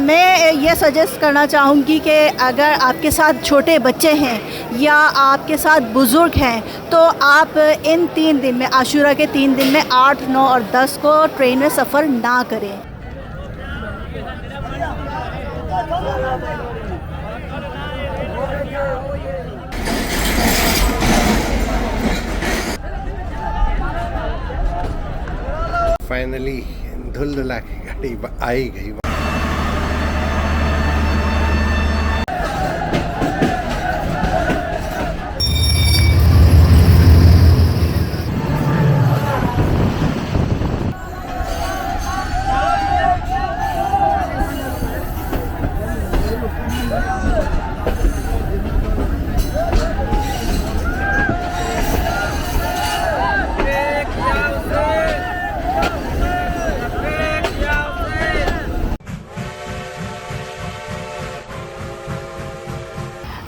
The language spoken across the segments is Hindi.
मैं ये सजेस्ट करना चाहूँगी कि अगर आपके साथ छोटे बच्चे हैं या आपके साथ बुज़ुर्ग हैं तो आप इन 3 दिन में, आशूरा के 3 दिन में 8, 9 और 10 को ट्रेन में सफ़र ना करें। फाइनली धुलधुला की गाड़ी आई गई।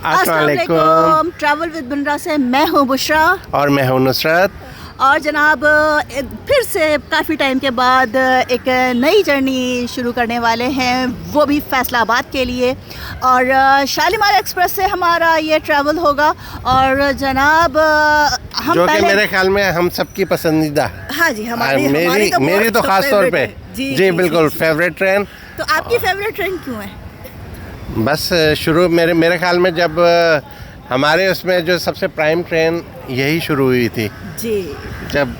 अस्सलाम वालेकुम। ट्रैवल विद बुनरा से मैं हूँ बुशरा और मैं हूँ नुसरत। और जनाब फिर से काफ़ी टाइम के बाद एक नई जर्नी शुरू करने वाले हैं, वो भी फैसलाबाद के लिए। और शालीमार एक्सप्रेस से हमारा ये ट्रैवल होगा। और जनाब हम जो कि मेरे ख्याल में हम सबकी पसंदीदा, हाँ जी, मेरी तो ख़ास तौर पे जी बिल्कुल फेवरेट ट्रेन। तो आपकी फेवरेट ट्रेन क्यों है? बस शुरू मेरे ख्याल में जब हमारे उसमें जो सबसे प्राइम ट्रेन यही शुरू हुई थी जी जब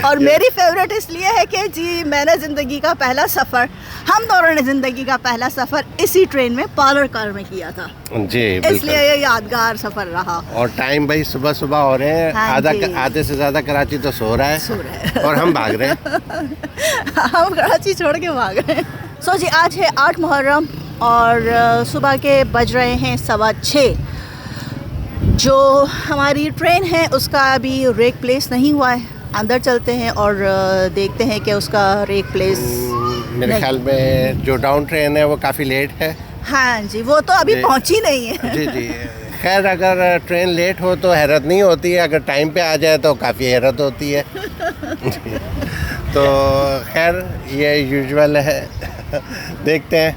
और मेरी फेवरेट इसलिए है कि जी मैंने ज़िंदगी का पहला सफ़र, हम दोनों ने ज़िंदगी का पहला सफ़र इसी ट्रेन में पार्लर कार में किया था जी, इसलिए ये यादगार सफ़र रहा। और टाइम भाई सुबह सुबह हो रहे हैं, हाँ आधे से ज़्यादा कराची तो सो रहा है और हम भाग रहे हैं हम कराची छोड़ के भाग रहे हैं। सो जी आज है 8 मुहर्रम और सुबह के बज रहे हैं 6:15। जो हमारी ट्रेन है उसका अभी रेक प्लेस नहीं हुआ है। अंदर चलते हैं और देखते हैं कि उसका रेक प्लेस मेरे ख्याल में जो डाउन ट्रेन है वो काफ़ी लेट है। हाँ जी, वो तो अभी पहुंची नहीं है। जी जी, खैर अगर ट्रेन लेट हो तो हैरत नहीं होती है, अगर टाइम पे आ जाए तो काफ़ी हैरत होती है तो खैर ये यूजुअल है देखते हैं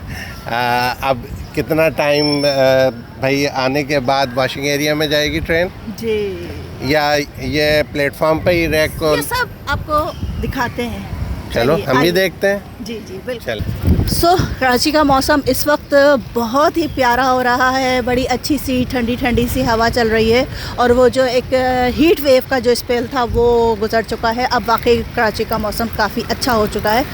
अब कितना टाइम भाई आने के बाद वॉशिंग एरिया में जाएगी ट्रेन जी, या ये प्लेटफॉर्म पे ही रैक को ये सब आपको दिखाते हैं। चलो हम भी देखते हैं। जी जी बिल्कुल। सो कराची का मौसम इस वक्त बहुत ही प्यारा हो रहा है, बड़ी अच्छी सी ठंडी ठंडी सी हवा चल रही है और वो जो एक हीट वेव का जो स्पेल था वो गुजर चुका है। अब वाकई कराची का मौसम काफ़ी अच्छा हो चुका है।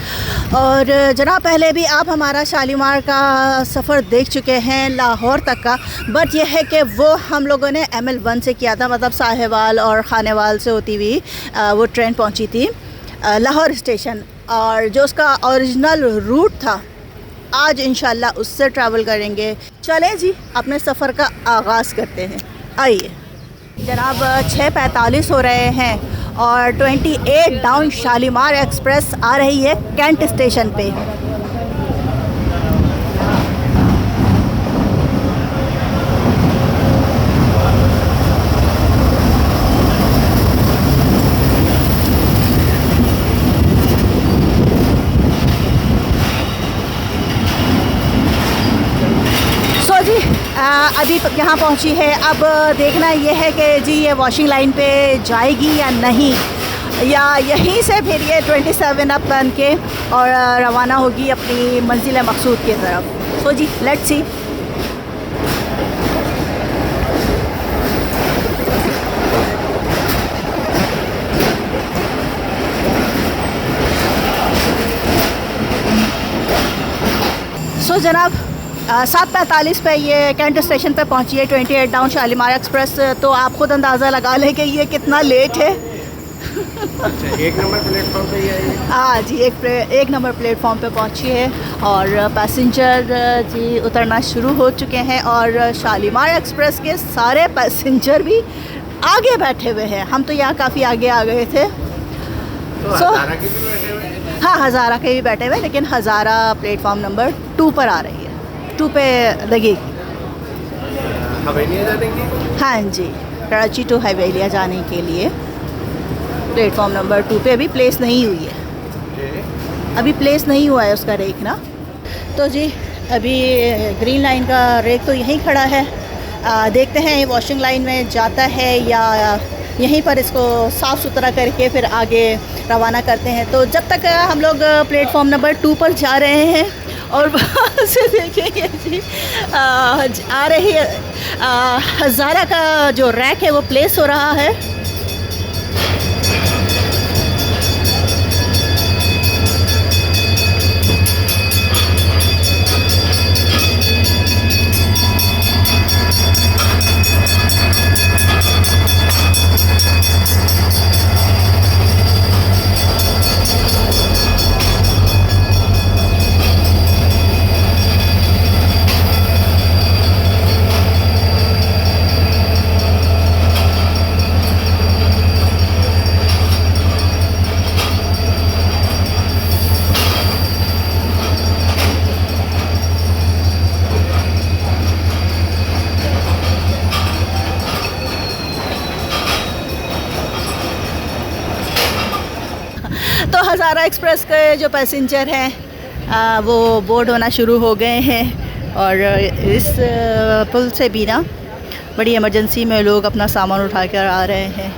और जनाब पहले भी आप हमारा शालीमार का सफ़र देख चुके हैं लाहौर तक का, बट यह है कि वो हम लोगों ने ML1 से किया था, मतलब साहिवाल और खानेवाल से होती हुई वो ट्रेन पहुँची थी लाहौर स्टेशन। और जो उसका ओरिजिनल रूट था आज इंशाल्लाह उससे ट्रैवल करेंगे। चलें जी अपने सफ़र का आगाज़ करते हैं, आइए। जनाब 6:45 हो रहे हैं और 28 डाउन शालीमार एक्सप्रेस आ रही है कैंट स्टेशन पे। अभी यहाँ पहुँची है। अब देखना ये है कि जी ये वॉशिंग लाइन पे जाएगी या नहीं, या यहीं से फिर ये 27 अप बन के और रवाना होगी अपनी मंजिल मकसूद की तरफ। सो जी लेट्स सी। सो जनाब 7:45 पे ये कैंट स्टेशन पे पहुंची है 28 डाउन शालीमार एक्सप्रेस। तो आप खुद अंदाज़ा लगा लें कि ये कितना लेट है। अच्छा, 1 नंबर प्लेटफॉर्म पे ही आई है? हाँ जी, एक नंबर प्लेटफॉर्म पे पहुंची है और पैसेंजर जी उतरना शुरू हो चुके हैं और शालीमार एक्सप्रेस के सारे पैसेंजर भी आगे बैठे हुए हैं। हम तो यहाँ काफ़ी आगे आ गए थे। तो हज़ारा के भी बैठे हुए हैं? हाँ, हज़ारा के भी बैठे हुए, लेकिन हज़ारा प्लेटफॉर्म नंबर 2 पर आ रही है, 2 पे लगेगी। हवेलिया जाने की? हाँ जी, कराची टू हवेलिया जाने के लिए प्लेटफॉर्म नंबर 2 पे अभी प्लेस नहीं हुई है, अभी प्लेस नहीं हुआ है उसका रेक ना, तो जी अभी ग्रीन लाइन का रेक तो यहीं खड़ा है। देखते हैं वॉशिंग लाइन में जाता है या यहीं पर इसको साफ़ सुथरा करके फिर आगे रवाना करते हैं। तो जब तक हम लोग प्लेटफॉर्म नंबर 2 पर जा रहे हैं और वहाँ से देखेंगे जी आ रही हज़ारा का जो रैक है वो प्लेस हो रहा है। तो हज़ारा एक्सप्रेस के जो पैसेंजर हैं वो बोर्ड होना शुरू हो गए हैं और इस पुल से भी ना बड़ी इमरजेंसी में लोग अपना सामान उठा कर आ रहे हैं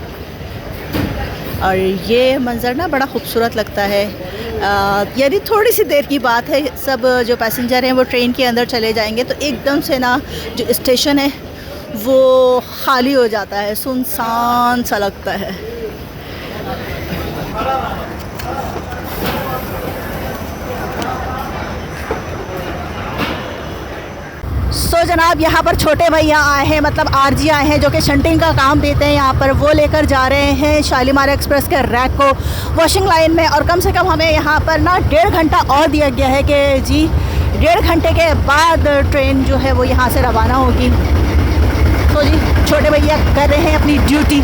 और ये मंज़र ना बड़ा खूबसूरत लगता है। यदि थोड़ी सी देर की बात है, सब जो पैसेंजर हैं वो ट्रेन के अंदर चले जाएंगे तो एकदम से ना जो स्टेशन है वो खाली हो जाता है, सुनसान सा लगता है। सो जनाब यहाँ पर छोटे भैया आए हैं, मतलब आरजी आए हैं जो कि शंटिंग का काम देते हैं यहाँ पर। वो लेकर जा रहे हैं शालीमार एक्सप्रेस के रैक को वॉशिंग लाइन में और कम से कम हमें यहाँ पर ना 1.5 घंटा और दिया गया है कि जी 1.5 घंटे के बाद ट्रेन जो है वो यहाँ से रवाना होगी। तो जी छोटे भैया कर रहे हैं अपनी ड्यूटी।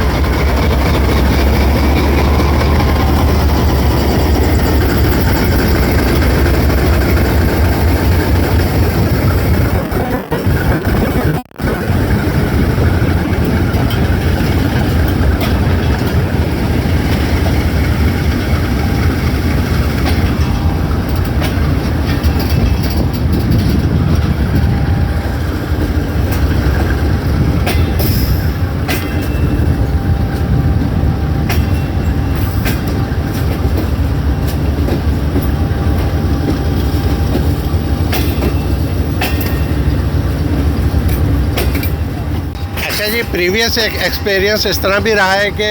जी प्रीवियस एक्सपीरियंस इस तरह भी रहा है कि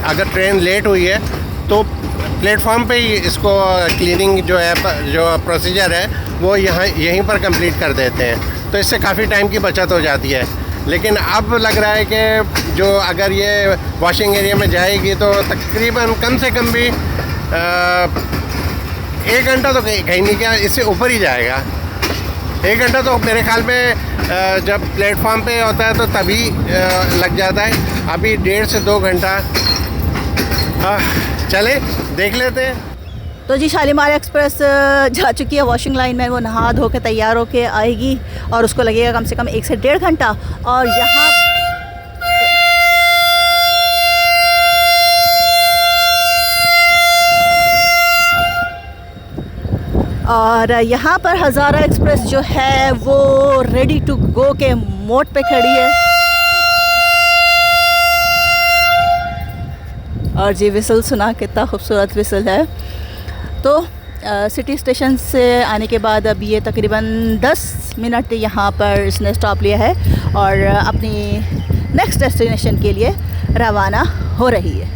अगर ट्रेन लेट हुई है तो प्लेटफॉर्म पे ही इसको क्लीनिंग जो है जो प्रोसीजर है वो यहीं पर कंप्लीट कर देते हैं, तो इससे काफ़ी टाइम की बचत हो जाती है। लेकिन अब लग रहा है कि जो अगर ये वॉशिंग एरिया में जाएगी तो तकरीबन कम से कम भी 1 घंटा तो कहीं नहीं, क्या इससे ऊपर ही जाएगा। 1 घंटा तो मेरे ख्याल में जब प्लेटफॉर्म पे होता है तो तभी लग जाता है। अभी 1.5 से 2 घंटा चले देख लेते हैं। तो जी शालीमार एक्सप्रेस जा चुकी है वॉशिंग लाइन में। वो नहा धो के तैयार होके आएगी और उसको लगेगा कम से कम 1 से 1.5 घंटा। और यहाँ पर हज़ारा एक्सप्रेस जो है वो रेडी टू गो के मोड पे खड़ी है। और जी विसल सुना, कितना खूबसूरत विसल है। तो सिटी स्टेशन से आने के बाद अब ये तकरीबन 10 मिनट यहाँ पर इसने स्टॉप लिया है और अपनी नेक्स्ट डेस्टिनेशन के लिए रवाना हो रही है।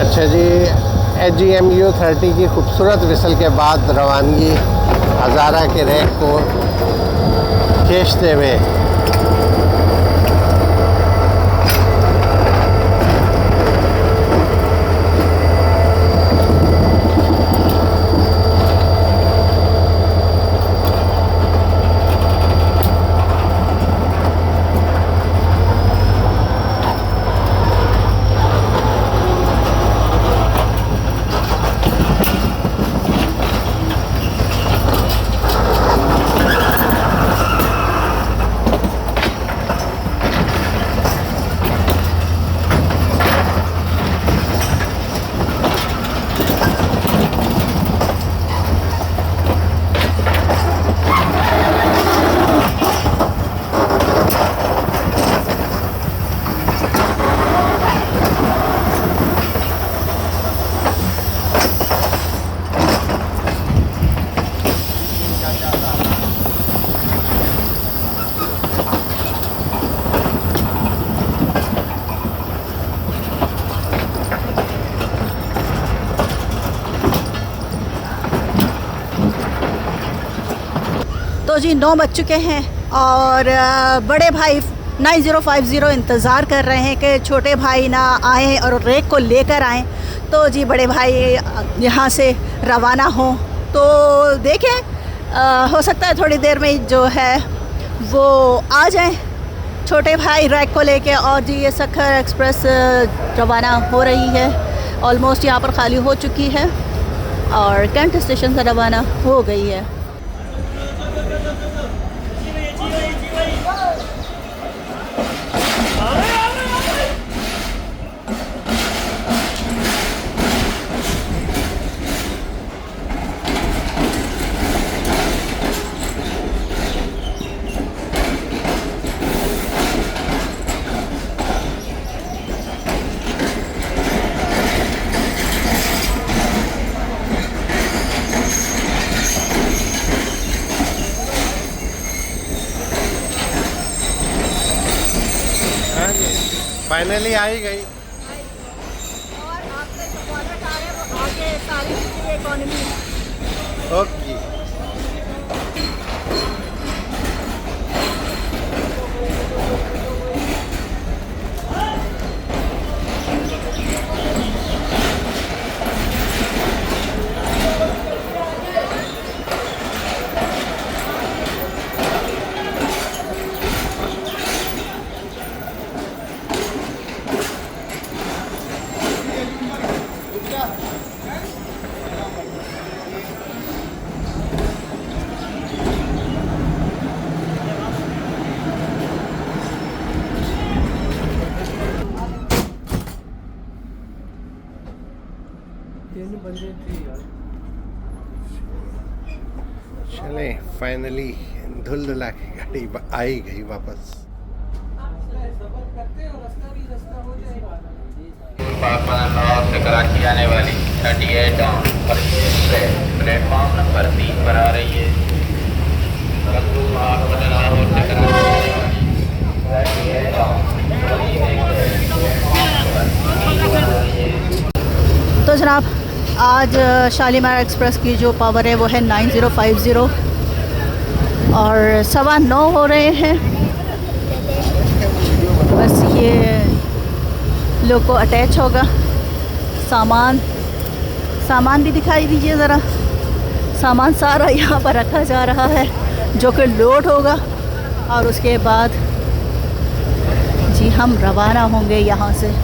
अच्छा जी, HGMU 30 की खूबसूरत विसल के बाद रवानगी हज़ारा के रैक को खींचते हुए। तो जी 9 बज चुके हैं और बड़े भाई 9050 इंतज़ार कर रहे हैं कि छोटे भाई ना आएँ और रेक को लेकर आएँ। तो जी बड़े भाई यहाँ से रवाना हों, तो देखें हो सकता है थोड़ी देर में जो है वो आ जाएं छोटे भाई रैक को लेके। और जी ये सखर एक्सप्रेस रवाना हो रही है, ऑलमोस्ट यहाँ पर खाली हो चुकी है और कैंट स्टेशन से रवाना हो गई है। फाइनली आ ही गई। और आपके सपोर्टर आ रहे हैं, वो आगे सारी इकोनॉमी ओके। चले फाइनली धुलधुला की गाड़ी आ ही गई वापस। से कराची आने वाली 38 और प्लेटफॉर्म नंबर 3 पर आ रही है। तो जनाब आज शालीमार एक्सप्रेस की जो पावर है वो है 9050 और 9:15 हो रहे हैं। बस ये लोग को अटैच होगा। सामान भी दिखाई दीजिए ज़रा। सामान सारा यहाँ पर रखा जा रहा है जो कि लोड होगा और उसके बाद जी हम रवाना होंगे यहाँ से।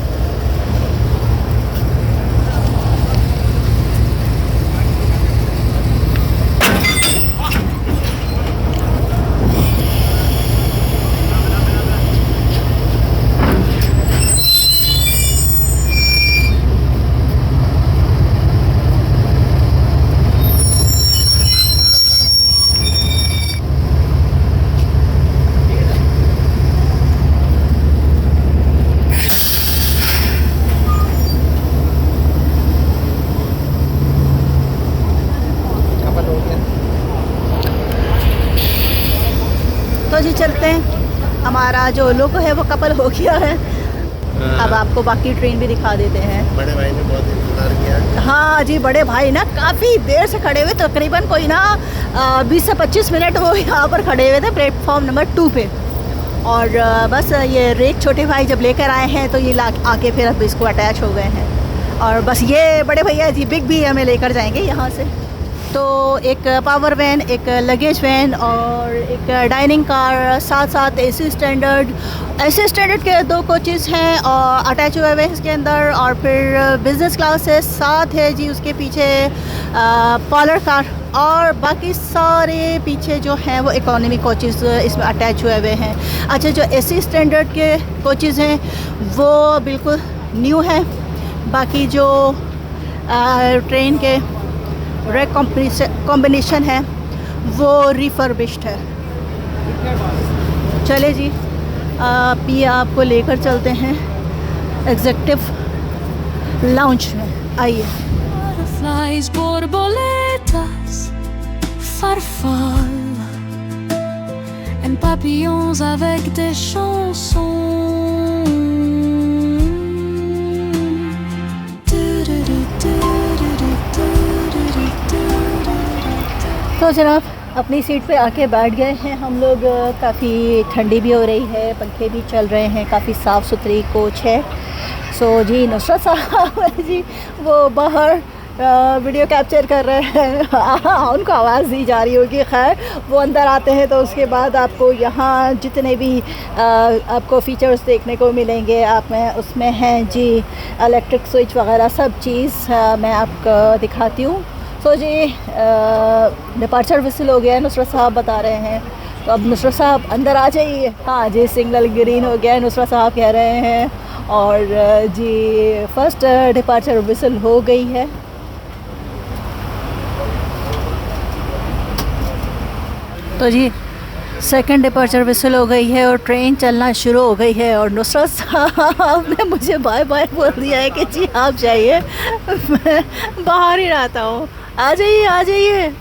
तो जी चलते हैं, हमारा जो लोगो है वो कपल हो गया है। अब आपको बाकी ट्रेन भी दिखा देते हैं। बड़े भाई ने बहुत इंतजार किया। हाँ जी बड़े भाई ना काफ़ी देर से खड़े हुए, तकरीबन कोई ना 20 से 25 मिनट वो यहाँ पर खड़े हुए थे प्लेटफॉर्म नंबर 2 पे। और बस ये रेक छोटे भाई जब लेकर आए हैं तो ये आके फिर अब इसको अटैच हो गए हैं। और बस ये बड़े भैया जी बिग भी हमें लेकर जाएंगे यहाँ से। तो एक पावर वैन, एक लगेज वैन और एक डाइनिंग कार, साथ एसी स्टैंडर्ड के 2 कोचेज़ हैं और अटैच हुए हुए हैं इसके अंदर। और फिर बिज़नेस क्लास है साथ है जी, उसके पीछे पॉलर कार और बाकी सारे पीछे जो हैं वो इकोनॉमी कोचेज़ इसमें अटैच हुए हुए हैं। अच्छा, जो एसी स्टैंडर्ड के कोचेज़ हैं वो बिल्कुल न्यू है, बाकी जो ट्रेन के रेक कॉम्बिनेशन है वो रिफर्बिश्ड है। चले जी ये आपको लेकर चलते हैं एग्जीक्यूटिव लाउंज में, आइए। Butterflies, borboletas, farfalles and papillons avec des chansons. तो जनाब अपनी सीट पे आके बैठ गए हैं हम लोग। काफ़ी ठंडी भी हो रही है, पंखे भी चल रहे हैं, काफ़ी साफ़ सुथरी कोच है। सो जी नुसरत साहब जी वो बाहर वीडियो कैप्चर कर रहे हैं। उनको आवाज़ दी जा रही होगी। खैर वो अंदर आते हैं तो उसके बाद आपको यहाँ जितने भी आपको फ़ीचर्स देखने को मिलेंगे आप में उसमें हैं जी इलेक्ट्रिक स्विच वगैरह सब चीज़ मैं आपको दिखाती हूँ। सो जी डिपार्चर विसिल हो गया है, नुसरत साहब बता रहे हैं। तो अब नुसरत साहब अंदर आ जाइए। हाँ जी सिग्नल ग्रीन हो गया है, नुसरत साहब कह रहे हैं। और जी फर्स्ट डिपार्चर विसिल हो गई है। तो जी सेकंड डिपार्चर विसल हो गई है और ट्रेन चलना शुरू हो गई है। और नुसरत साहब ने मुझे बाय बाय बोल दिया है कि जी आप जाइए, मैं बाहर ही रहता हूँ, आ जाइए आ जाइए।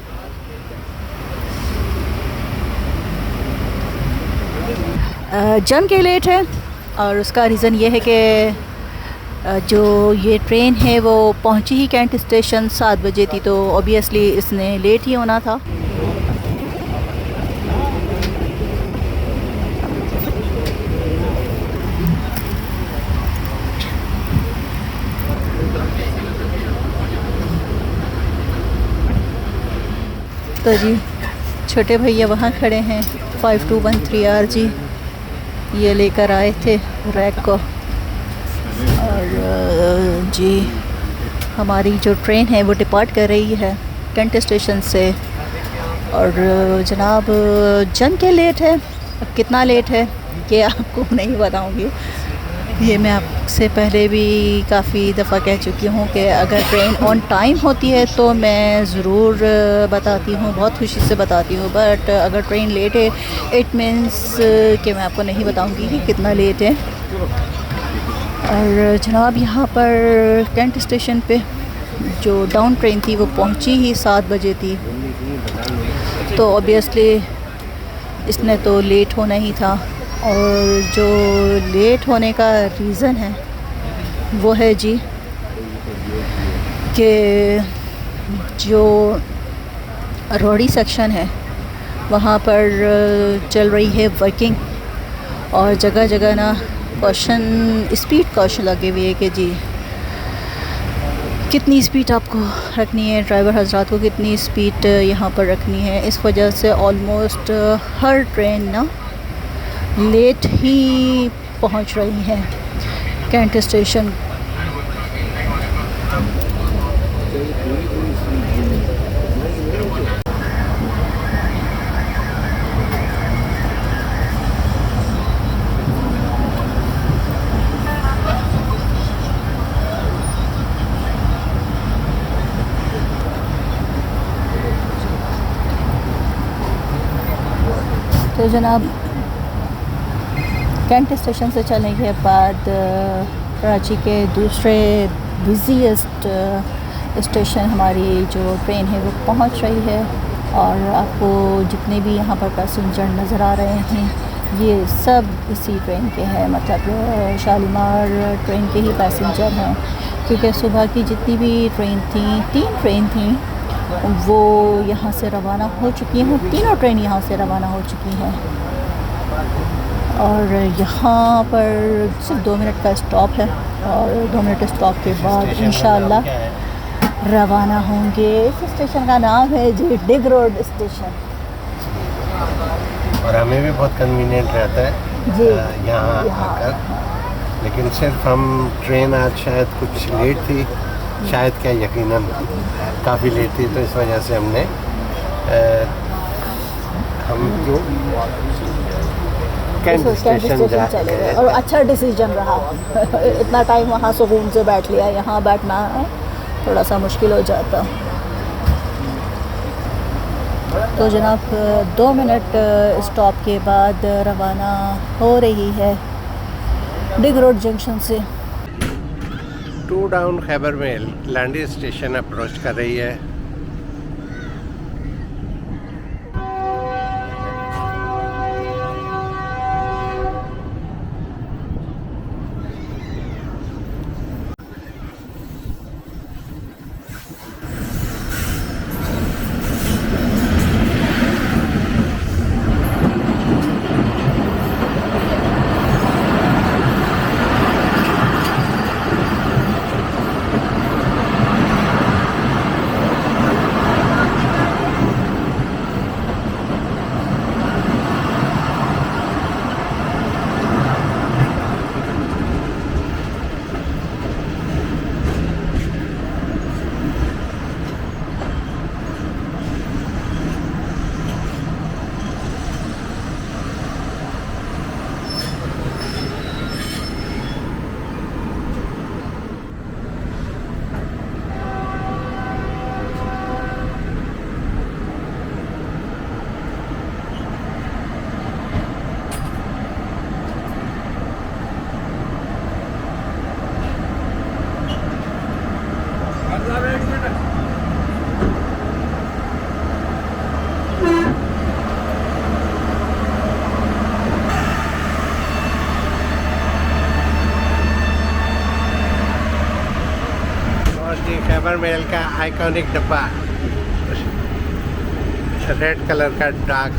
जम के लेट है और उसका रीज़न ये है कि जो ये ट्रेन है वो पहुँची ही कैंट स्टेशन 7 बजे थी, तो ऑब्वियसली इसने लेट ही होना था। तो जी छोटे भैया वहाँ खड़े हैं 5213 RG ये लेकर आए थे रैक को। और जी हमारी जो ट्रेन है वो डिपार्ट कर रही है कैंट स्टेशन से। और जनाब जम के लेट है, अब कितना लेट है ये आपको नहीं बताऊंगी। ये मैं आपसे पहले भी काफ़ी दफ़ा कह चुकी हूँ कि अगर ट्रेन ऑन टाइम होती है तो मैं ज़रूर बताती हूँ, बहुत खुशी से बताती हूँ। बट अगर ट्रेन लेट है इट मीन्स कि मैं आपको नहीं बताऊँगी कि कितना लेट है। और जनाब यहाँ पर कैंट स्टेशन पे जो डाउन ट्रेन थी वो पहुँची ही 7 बजे थी, तो ऑब्वियसली इसने तो लेट होना ही था। और जो लेट होने का रीज़न है वो है जी कि जो रोडी सेक्शन है वहाँ पर चल रही है वर्किंग और जगह जगह ना कॉशन स्पीड कॉशन लगे हुए है कि जी कितनी स्पीड आपको रखनी है, ड्राइवर हजरात को कितनी स्पीड यहाँ पर रखनी है। इस वजह से ऑलमोस्ट हर ट्रेन ना लेट ही पहुँच रही है कैंट स्टेशन। तो जनाब कैंट स्टेशन से चलने के बाद कराची के दूसरे बिज़ीएस्ट स्टेशन हमारी जो ट्रेन है वो पहुंच रही है। और आपको जितने भी यहाँ पर पैसेंजर नज़र आ रहे हैं ये सब इसी ट्रेन के हैं, मतलब शालीमार ट्रेन के ही पैसेंजर हैं। क्योंकि सुबह की जितनी भी ट्रेन थी, 3 ट्रेन थी, वो यहाँ से रवाना हो चुकी हैं, तीनों ट्रेन यहाँ से रवाना हो चुकी हैं। और यहाँ पर सिर्फ 2 मिनट का स्टॉप है और 2 मिनट स्टॉप के बाद इंशाअल्लाह रवाना होंगे। इस स्टेशन का नाम है जी डिग रोड स्टेशन। और हमें भी बहुत कन्वीनियंट रहता है जी यहाँ आकर। लेकिन सिर्फ हम ट्रेन आज शायद कुछ लेट थी, शायद क्या यकीनन काफ़ी लेट थी, तो इस वजह से हमने हम जो कैंट स्टेशन चले गए। और अच्छा डिसीजन रहा इतना टाइम वहाँ सुकून से बैठ लिया, यहाँ बैठना थोड़ा सा मुश्किल हो जाता। तो जनाब 2 मिनट स्टॉप के बाद रवाना हो रही है डिग रोड जंक्शन से। 2 down Khyber mail Landi station approach कर रही है। शालीमार महल का आइकॉनिक डब्बा, रेड कलर का डाक।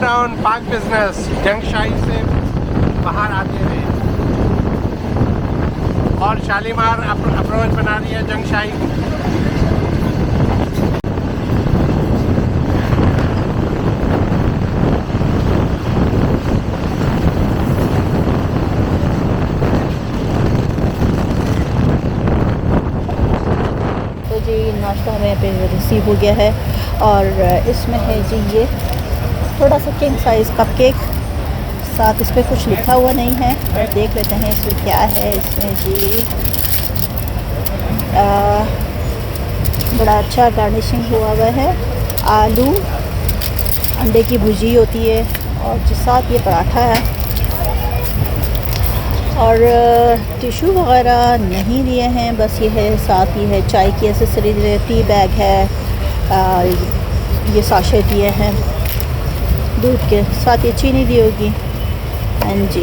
डाउन पार्क बिजनेस जंगशाही से बाहर आते हुए और शालीमार अप्रोच बना रही है जंगशाही। तो जी नाश्ता हमें पे रिसीव हो गया है और इसमें है जी ये थोड़ा सा किंग साइज़ कपकेक, साथ इस पर कुछ लिखा हुआ नहीं है, पर देख लेते हैं इसमें क्या है। इसमें जी बड़ा अच्छा गार्निशिंग हुआ है, आलू अंडे की भुजी होती है और जिस साथ ये पराठा है और टिशू वगैरह नहीं दिए हैं, बस ये है साथ ही है चाय की एसेसरीज, टी बैग है, ये साशे दिए हैं दूध के साथ, ये चीनी दी होगी। हाँ जी,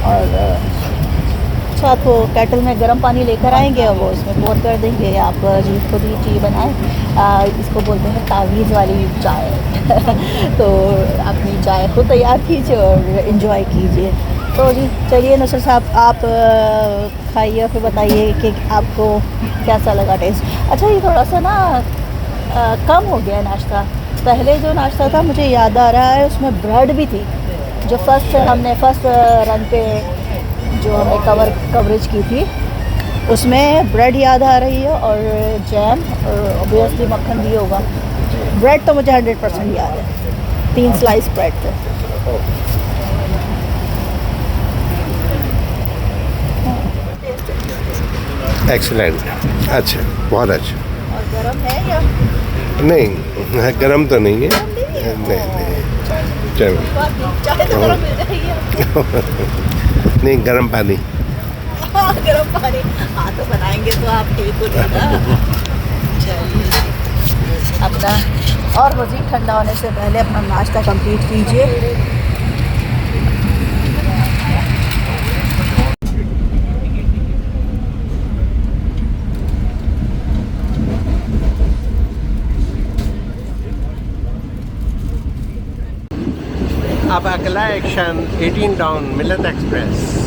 और साथ वो केटल में गर्म पानी लेकर आएंगे और वो इसमें पोर कर देंगे। आप जी खुद ही टी बनाएं, इसको बोलते हैं तावीज़ वाली चाय तो अपनी चाय खुद तैयार कीजिए और इन्जॉय कीजिए। तो जी चलिए नसर साहब, आप खाइए फिर बताइए कि आपको कैसा लगा टेस्ट। अच्छा, ये थोड़ा सा ना कम हो गया नाश्ता। पहले जो नाश्ता था मुझे याद आ रहा है उसमें ब्रेड भी थी, जो हमने फर्स्ट रन पे जो हमने कवरेज की थी उसमें ब्रेड याद आ रही है और जैम और ऑब्वियसली मक्खन भी होगा। ब्रेड तो मुझे 100% याद है, 3 स्लाइस ब्रेड थे। एक्सीलेंट, अच्छा, बहुत अच्छा। और गरम है या नहीं? गरम तो नहीं है, नहीं चलो चाय तो गरम मिल जाएगी नहीं, गरम पानी। हाँ, गरम पानी। हाँ तो बनाएंगे तो आप ठीक हो जाएगा। चलिए अपना और मज़ीद ठंडा होने से पहले अपना नाश्ता कंप्लीट कीजिए। अब अगला एक्शन 18 डाउन मिल्लत एक्सप्रेस।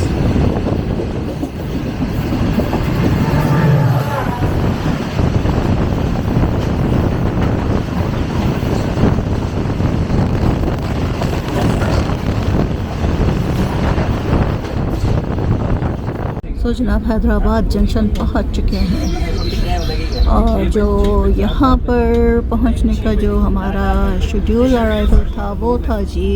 तो जनाब हैदराबाद जंक्शन पहुंच चुके हैं और जो यहाँ पर पहुंचने का जो हमारा शेड्यूल अराइवल था वो था जी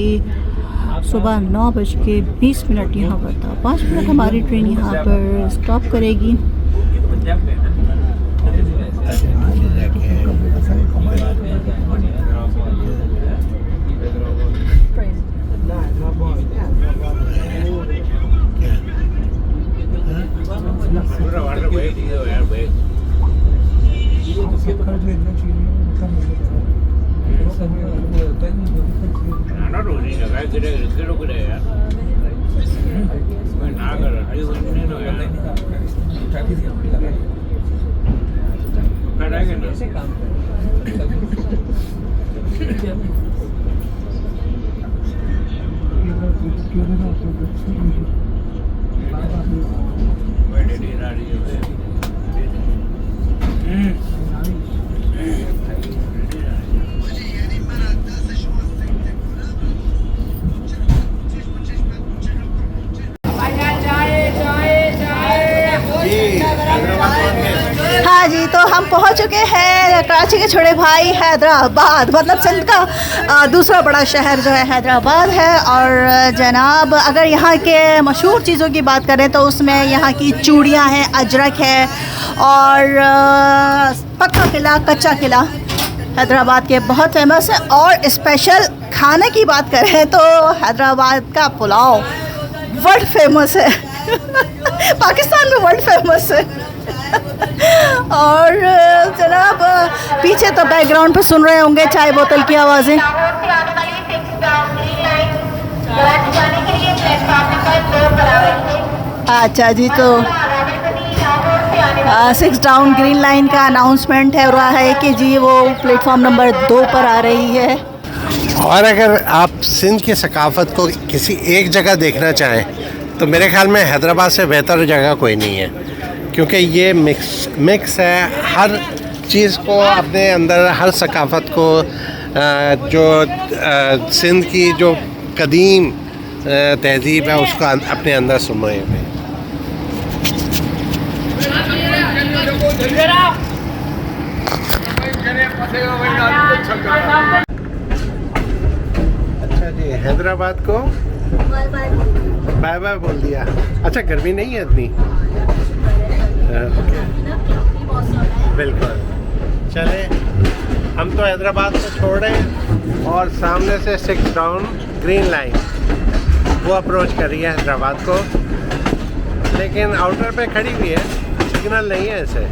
सुबह 9:20 यहाँ पर था। 5 मिनट हमारी ट्रेन यहाँ पर स्टॉप करेगी। हाँ जी, तो हम पहुंच चुके हैं कराची के छोटे भाई हैदराबाद, मतलब सिंध का दूसरा बड़ा शहर जो है हैदराबाद है। और जनाब अगर यहाँ के मशहूर चीज़ों की बात करें तो उसमें यहाँ की चूड़ियाँ हैं, अजरक है और पक्का किला, कच्चा किला हैदराबाद के बहुत फेमस है। और स्पेशल खाने की बात करें तो हैदराबाद का पुलाव वर्ल्ड फेमस है पाकिस्तान में वर्ल्ड फेमस है। और जनाब पीछे तो बैकग्राउंड पे सुन रहे होंगे चाय बोतल की आवाज़ें। अच्छा जी, तो 6 डाउन ग्रीन लाइन का अनाउंसमेंट है रहा है कि जी वो प्लेटफॉर्म नंबर 2 पर आ रही है। और अगर आप सिंध की सकाफ़त को किसी एक जगह देखना चाहें तो मेरे ख्याल में हैदराबाद से बेहतर जगह कोई नहीं है, क्योंकि ये मिक्स है हर चीज़ को अपने अंदर, हर सकाफ़त को, जो सिंध की जो कदीम तहज़ीब है उसको अपने अंदर समाए हुए। अच्छा जी, हैदराबाद को बाय बाय बोल दिया। अच्छा, गर्मी नहीं है इतनी? बिल्कुल। चले, हम तो हैदराबाद को छोड़ रहे हैं और सामने से 6 डाउन ग्रीन लाइन वो अप्रोच कर रही है हैदराबाद को, लेकिन आउटर पे खड़ी हुई है, सिग्नल नहीं है ऐसे।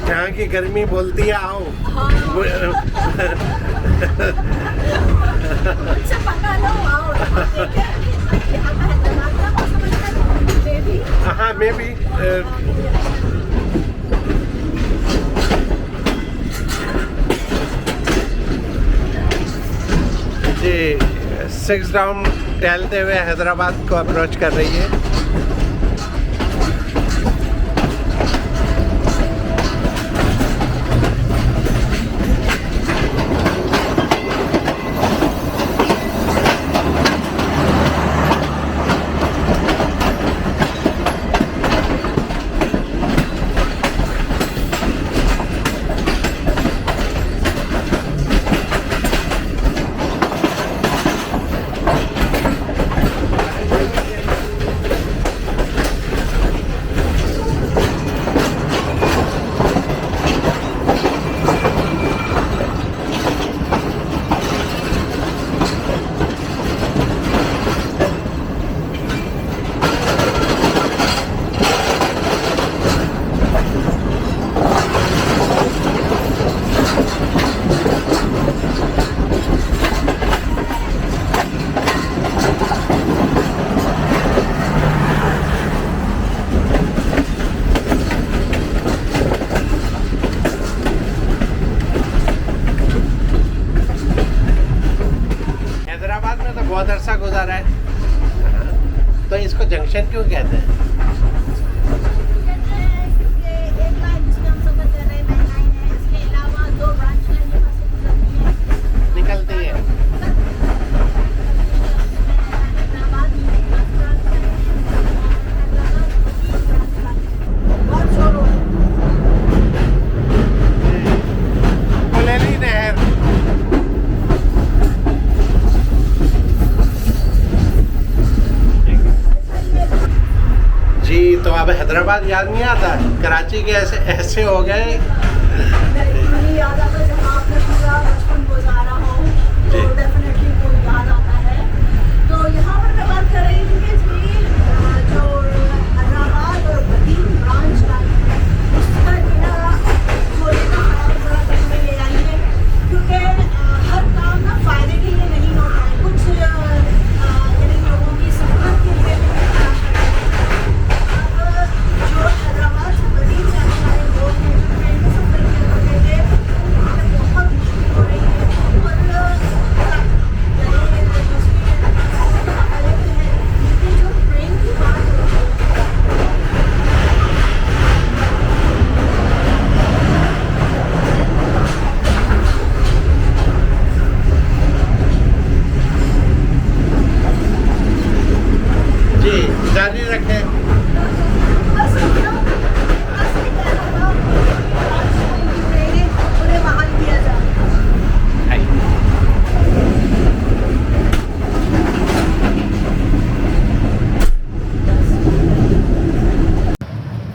जहाँ की गर्मी बोलती है आओ। हाँ, मे बी जी 6 डाउन टहलते हुए हैदराबाद को अप्रोच कर रही है। बहुत अरसा गुजारा है, तो इसको जंक्शन क्यों कहते हैं? निकलती है। तो अब हैदराबाद याद नहीं आता, कराची के ऐसे हो गए। नहीं याद आता, जब आपने पूरा बचपन गुजारा हो तो डेफिनेटली वो याद आता है। तो यहाँ पर मैं बात कर रही थी कि जो हैदराबाद और बदीन ब्रांच लाइन है उसका खोलने का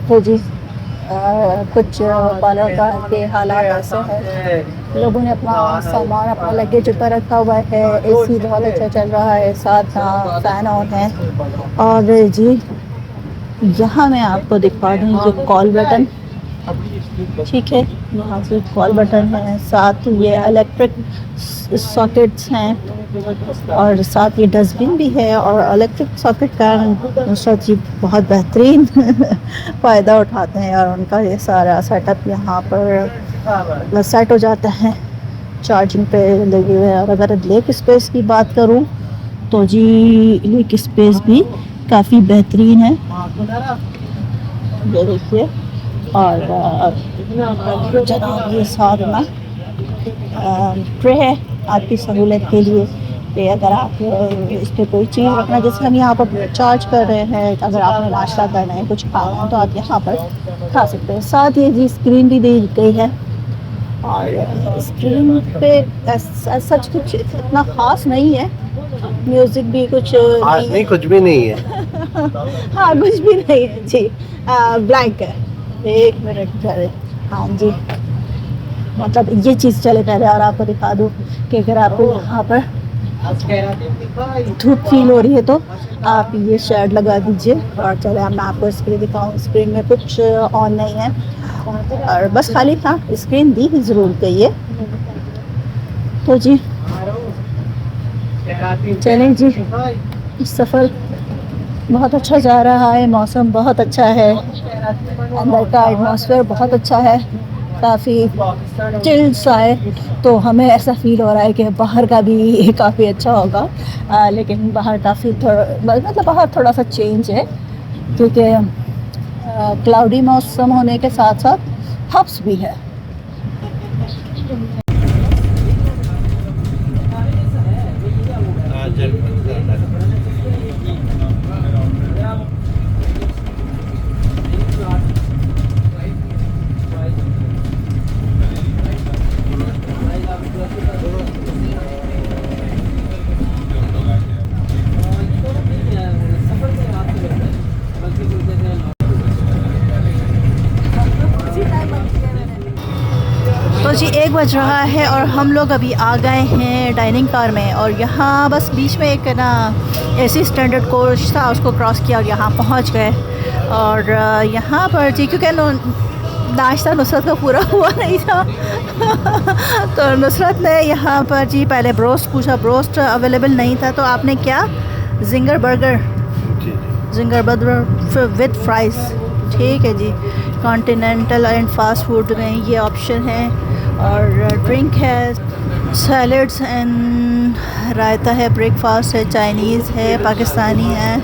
तो जी कुछ बालाघाट के हालात ऐसे हैं, लोगों ने अपना सामान अपना लगेज ऊपर रखा हुआ है, एसी बहुत अच्छा चल रहा है, साथ फैन ऑन है। और जी यहाँ मैं आपको दिखा दूँ जो कॉल बटन, ठीक है, यहाँ से कॉल बटन है, साथ ये इलेक्ट्रिक सॉकेट्स हैं और साथ ये डस्टबिन भी है। और इलेक्ट्रिक सॉकेट का नुसरत जी बहुत बेहतरीन फ़ायदा उठाते हैं और उनका ये सारा सेटअप यहाँ पर सेट हो जाता है, चार्जिंग पे लगे हुए हैं। और अगर लेग स्पेस की बात करूँ तो जी लेग स्पेस भी काफ़ी बेहतरीन है, ये देखिए। और जनाब ये साथ में ट्रे है आपकी सहूलत के लिए कि अगर आप इस पर कोई चीज़ रखना, जैसे हम यहाँ पर चार्ज कर रहे हैं, अगर आपने नाश्ता करना है, कुछ खाना है तो आप यहाँ पर खा सकते हैं। साथ ये जी स्क्रीन भी दी गई है और स्क्रीन पे सच कुछ इतना ख़ास नहीं है, म्यूज़िक भी कुछ नहीं, कुछ भी नहीं है। हाँ कुछ भी नहीं है जी, ब्लैंक है। एक मिनट पहले, हाँ जी, मतलब ये चीज़ चले पहले और आपको दिखा दूँ कि अगर आपको यहाँ पर धूप फील हो रही है तो आप ये शेड लगा दीजिए। और चले अब मैं आपको स्क्रीन दिखाऊँ, स्क्रीन में कुछ ऑन नहीं है और बस खाली था, स्क्रीन दी ही ज़रूर गई है। तो जी चलें जी, सफ़र बहुत अच्छा जा रहा है, मौसम बहुत अच्छा है, अंदर का एटमॉस्फेयर बहुत अच्छा है, काफ़ी चिल सा है। तो हमें ऐसा फील हो रहा है कि बाहर का भी काफ़ी अच्छा होगा, लेकिन बाहर काफ़ी मतलब बाहर थोड़ा सा चेंज है क्योंकि क्लाउडी मौसम होने के साथ साथ हब्स भी है। तो जी 1 बज रहा है और हम लोग अभी आ गए हैं डाइनिंग कार में। और यहाँ बस बीच में एक ना एसी स्टैंडर्ड कोच था, उसको क्रॉस किया और यहाँ पहुँच गए। और यहाँ पर जी क्योंकि नाश्ता नुसरत का पूरा हुआ नहीं था तो नुसरत ने यहाँ पर जी पहले ब्रोस्ट पूछा, ब्रोस्ट अवेलेबल नहीं था तो आपने क्या जिंगर बर्गर विद फ्राइज़, ठीक है जी। कॉन्टिनेंटल एंड फास्ट फूड में ये ऑप्शन है। और ड्रिंक है, सैलड्स एंड रायता है, ब्रेकफास्ट है, चाइनीज़ है, पाकिस्तानी है।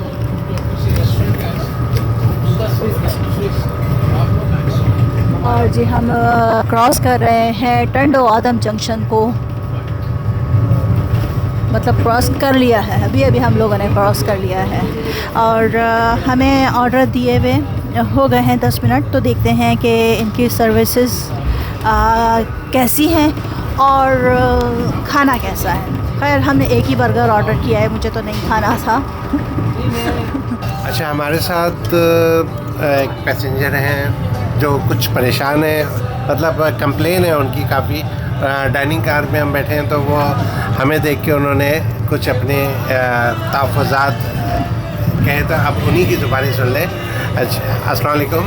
और जी हम क्रॉस कर रहे हैं टंडो आदम जंक्शन को, मतलब क्रॉस कर लिया है, अभी हम लोगों ने क्रॉस कर लिया है। और हमें ऑर्डर दिए हुए हो गए हैं 10 मिनट, तो देखते हैं कि इनकी सर्विसेज कैसी हैं और खाना कैसा है। खैर हमने एक ही बर्गर ऑर्डर किया है, मुझे तो नहीं खाना था। अच्छा, हमारे साथ एक पैसेंजर हैं जो कुछ परेशान है, मतलब कंप्लेन है उनकी काफ़ी। डाइनिंग कार में हम बैठे हैं तो वो हमें देख के उन्होंने कुछ अपने तहफ़्फ़ुज़ात कहे, तो अब उन्हीं की ज़ुबानी सुन लें। अच्छा, अस्सलाम वालेकुम,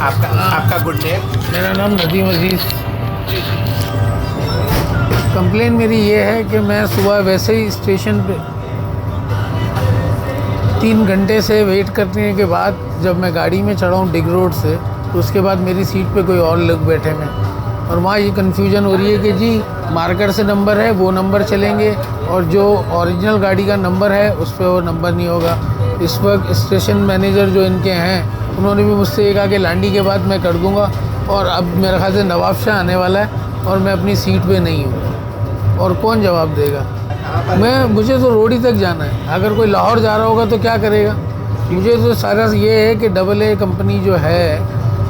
आपका गुड नेम? मेरा नाम नदीम अजीज़। कंप्लेन मेरी ये है कि मैं सुबह वैसे ही स्टेशन पे 3 घंटे से वेट करने के बाद जब मैं गाड़ी में चढ़ा हूँ डिग रोड से, तो उसके बाद मेरी सीट पे कोई और लोग बैठे हैं और वहाँ ये कन्फ्यूजन हो रही है कि जी मार्कर से नंबर है वो नंबर चलेंगे और जो ओरिजिनल गाड़ी का नंबर है उस पर वो नंबर नहीं होगा। इस वक्त स्टेशन मैनेजर जो इनके हैं उन्होंने भी मुझसे ये कहा कि लांडी के बाद मैं कर दूंगा, और अब मेरे ख्याल से नवाब शाह आने वाला है और मैं अपनी सीट पे नहीं हूँ, और कौन जवाब देगा। मुझे तो रोड ही तक जाना है, अगर कोई लाहौर जा रहा होगा तो क्या करेगा। मुझे तो सारा ये है कि AA कंपनी जो है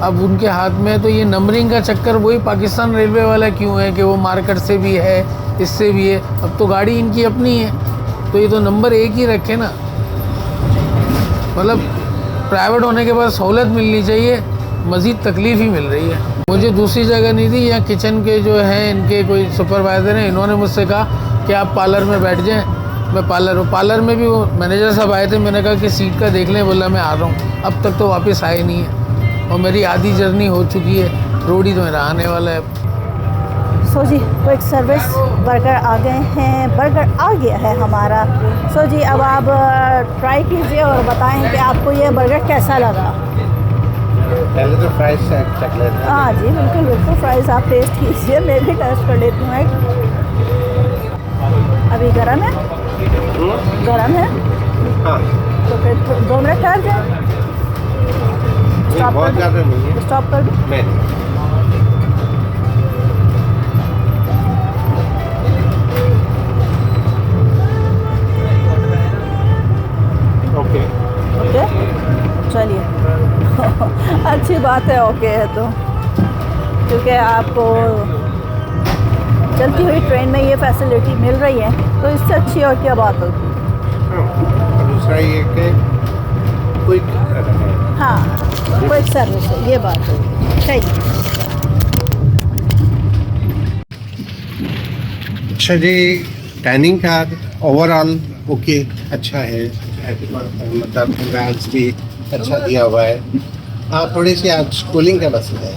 अब उनके हाथ में, तो ये नंबरिंग का चक्कर वही पाकिस्तान रेलवे वाला क्यों है कि वो मार्केट से भी है, इससे भी है। अब तो गाड़ी इनकी अपनी है तो ये तो नंबर एक ही रखे ना। मतलब प्राइवेट होने के बाद सहूलत मिलनी चाहिए, मज़ीद तकलीफ़ ही मिल रही है। मुझे दूसरी जगह नहीं थी, यहाँ किचन के जो हैं इनके कोई सुपरवाइज़र हैं, इन्होंने मुझसे कहा कि आप पार्लर में बैठ जाएं। मैं पार्लर में भी वो मैनेजर साहब आए थे, मैंने कहा कि सीट का देख लें, बोला मैं आ रहा हूँ। अब तक तो वापस आए नहीं है और मेरी आधी जर्नी हो चुकी है, रोड ही तो मेरा आने वाला है। सो जी क्विक सर्विस बर्गर आ गए हैं, बर्गर आ गया है हमारा। सो जी अब आप ट्राई कीजिए और बताएं कि आपको ये बर्गर कैसा लगा। पहले तो फ्राइज चेक लेते हैं। हाँ जी बिल्कुल बिल्कुल, फ्राइज़ आप टेस्ट कीजिए, मैं भी टेस्ट कर लेती हूँ एक। अभी गरम है, गरम है हाँ, तो फिर 2 मिनट ठहर जाए। स्टॉप बहुत कर ज़्यादा नहीं है। दूँ, स्टॉप कर दूँ। नहीं, ओके ओके चलिए अच्छी बात है, ओके है तो, क्योंकि आपको चलती हुई ट्रेन में ये फैसिलिटी मिल रही है तो इससे अच्छी और क्या बात होगी। और दूसरा ये कि क्विक हाँ क्विक सर्विस है, ये बात होगी सही। अच्छा जी, डाइनिंग का ओवरऑल ओके अच्छा है, मतलब बैलेंस भी अच्छा दिया हुआ है। हाँ थोड़ी सी आज कूलिंग का मसला है,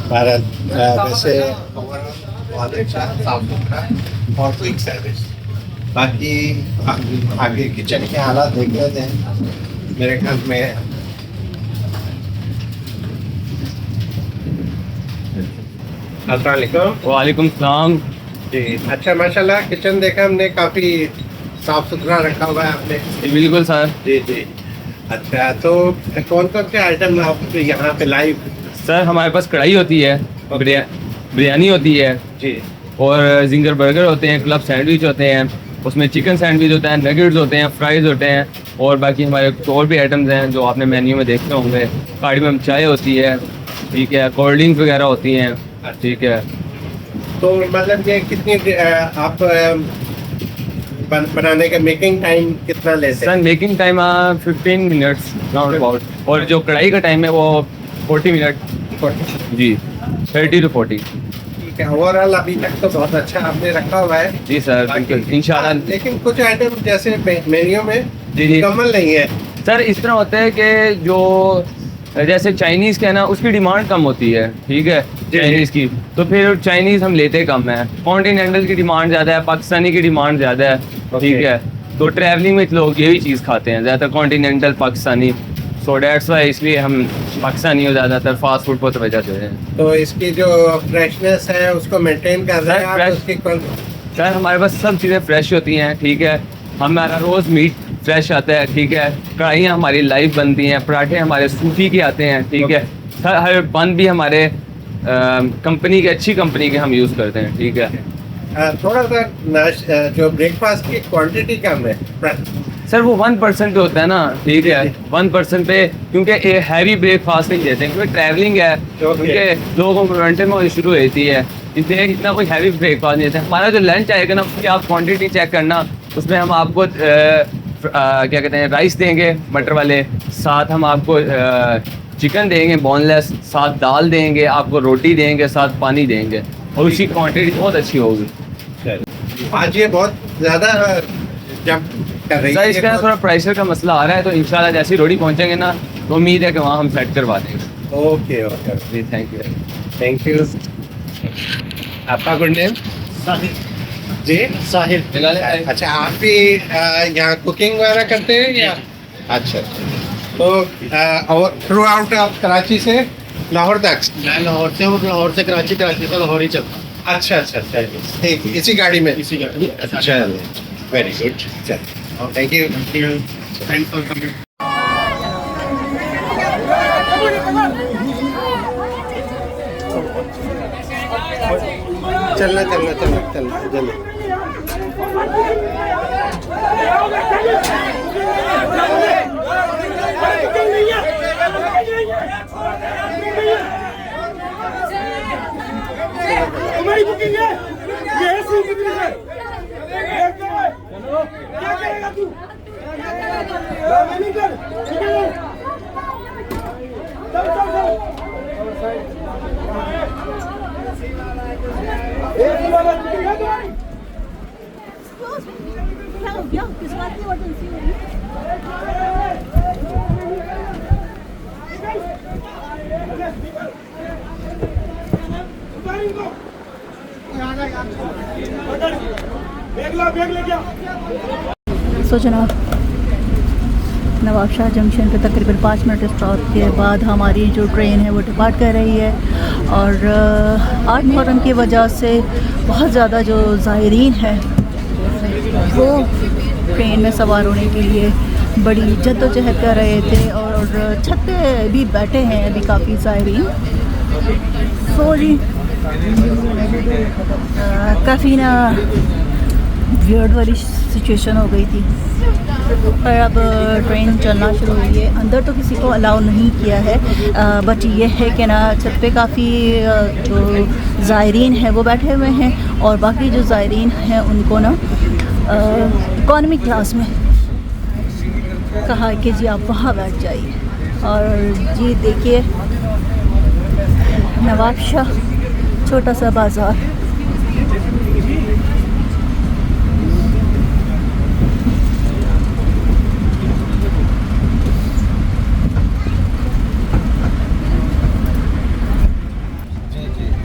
भारत वैसे ओवरऑल बहुत अच्छा साफ सुथरा और क्विक सर्विस। बाकी आगे किचन के हालात देख लेते हैं, मेरे ख्याल में अस्सलाम वालेकुम। वालेकुम सलाम। जी अच्छा, माशाल्लाह किचन देखा हमने, काफ़ी साफ सुथरा रखा हुआ है आपने। जी बिल्कुल सर। जी जी अच्छा, तो कौन कौन से आइटम आप यहाँ पे लाइव? सर हमारे पास कढ़ाई होती है, बिरयानी होती है जी, और जिंगर बर्गर होते हैं, क्लब सैंडविच होते हैं, उसमें चिकन सैंडविच होता है, नगेट्स होते हैं, फ्राइज़ होते हैं, और बाकी हमारे और भी आइटम्स हैं जो आपने मेन्यू में देखे होंगे। कार्डियम चाय होती है, ठीक है, कोल्ड ड्रिंक्स वगैरह होती हैं, ठीक है। तो मतलब ये कितनी आप बनाने का मेकिंग टाइम कितना लेते सर हैं? Making time 15 minutes round about, और जो कढ़ाई का टाइम है वो 40 मिनट जी, 30 to 40। ठीक है, ओवरऑल अभी तक तो बहुत अच्छा आपने रखा हुआ है। जी सर बिल्कुल इंशाल्लाह। लेकिन कुछ आइटम जैसे मेन्यू में जी जी मुकम्मल नहीं है। सर इस तरह होता है कि जो जैसे चाइनीज़ का है ना, उसकी डिमांड कम होती है, ठीक है, चाइनीज़ की, तो फिर चाइनीज़ हम लेते कम है। कॉन्टिनेंटल की डिमांड ज़्यादा है, पाकिस्तानी की डिमांड ज़्यादा है, ठीक है, तो ट्रैवलिंग में लोग यही चीज़ खाते हैं ज़्यादातर, continental Pakistani. So that's why इसलिए हम पाकिस्तानी और ज़्यादातर फास्ट फूड को तवज्जो दे रहे हैं। तो इसकी जो फ्रेशनेस है उसको मेंटेन कर रहे हैं आप? fresh- उसकी सर हमारे पास सब चीज़ें फ्रेश होती हैं, ठीक है, हमारा रोज़ मीट फ्रेश आता है, ठीक है, कढ़ाइयाँ हमारी लाइव बनती हैं, पराठे हमारे सूफी के आते हैं, ठीक है, हर बन भी हमारे कंपनी के, अच्छी कंपनी के हम यूज़ करते हैं, ठीक है। थोड़ा सा जो ब्रेकफास्ट की क्वांटिटी कम है। सर वो 1% पे होता है ना, ठीक है, 1% पे, क्योंकि ये हैवी ब्रेकफास्ट नहीं देते हैं, क्योंकि ट्रैवलिंग है, क्योंकि लोगों को घंटे में शुरू होती है, इसलिए इतना कोई हैवी ब्रेकफास्ट नहीं देते। हमारा जो लंच आएगा ना, उसकी आप क्वांटिटी चेक करना, उसमें हम आपको क्या कहते हैं, राइस देंगे मटर वाले, साथ हम आपको चिकन देंगे बोनलेस, साथ दाल देंगे, आपको रोटी देंगे, साथ पानी देंगे, और उसकी क्वांटिटी बहुत अच्छी होगी। आज ये बहुत ज़्यादा जब कर रही सर है इसका थोड़ा प्राइसर का मसला आ रहा है, तो इंशाल्लाह जैसे ही रोटी पहुंचेंगे ना, तो उम्मीद है कि वहाँ हम सेट करवा देंगे। ओके ओके जी थैंक यू। Thank you. आपका गुड नेम? जी साहिल। अच्छा, आप भी यहाँ कुकिंग वगैरह करते हैं या? अच्छा, तो और थ्रू आउट आप कराची से लाहौर तक? मैं लाहौर से हूँ, लाहौर से कराची, कराची से लाहौर ही चलता। अच्छा अच्छा अच्छा, ठीक, इसी गाड़ी में? इसी गाड़ी। अच्छा, वेरी गुड, चल, thank you. Thanks for coming. चलना चलना चलना चलना जल्दी। हमारी बुकिंग है, ये है सी बुकिंग है। क्या करेगा तू? मैनेजर क्या हो गया? किस बात की इमरजेंसी हो रही सो जनाब, नवाब शाह जंक्शन पे तकरीबन 5 मिनट स्टॉप के बाद हमारी जो ट्रेन है वो डिपार्ट कर रही है। और 8 मुहर्रम की वजह से बहुत ज़्यादा जो ज़ायरीन है वो ट्रेन में सवार होने के लिए बड़ी जद्दोजहद कर रहे थे और छत पे भी बैठे हैं अभी काफ़ी ज़ायरीन। सो जी काफ़ी ना वियर्ड वाली सिचुएशन हो गई थी। पर अब ट्रेन चलना शुरू हुई है। अंदर तो किसी को अलाउ नहीं किया है, बट ये है कि ना छत पे काफ़ी जो ज़ायरीन हैं वो बैठे हुए हैं और बाकी जो ज़ायरीन हैं उनको ना इकॉनमी क्लास में कहा कि जी आप वहाँ बैठ जाइए। और जी देखिए नवाब शाह छोटा सा बाज़ार।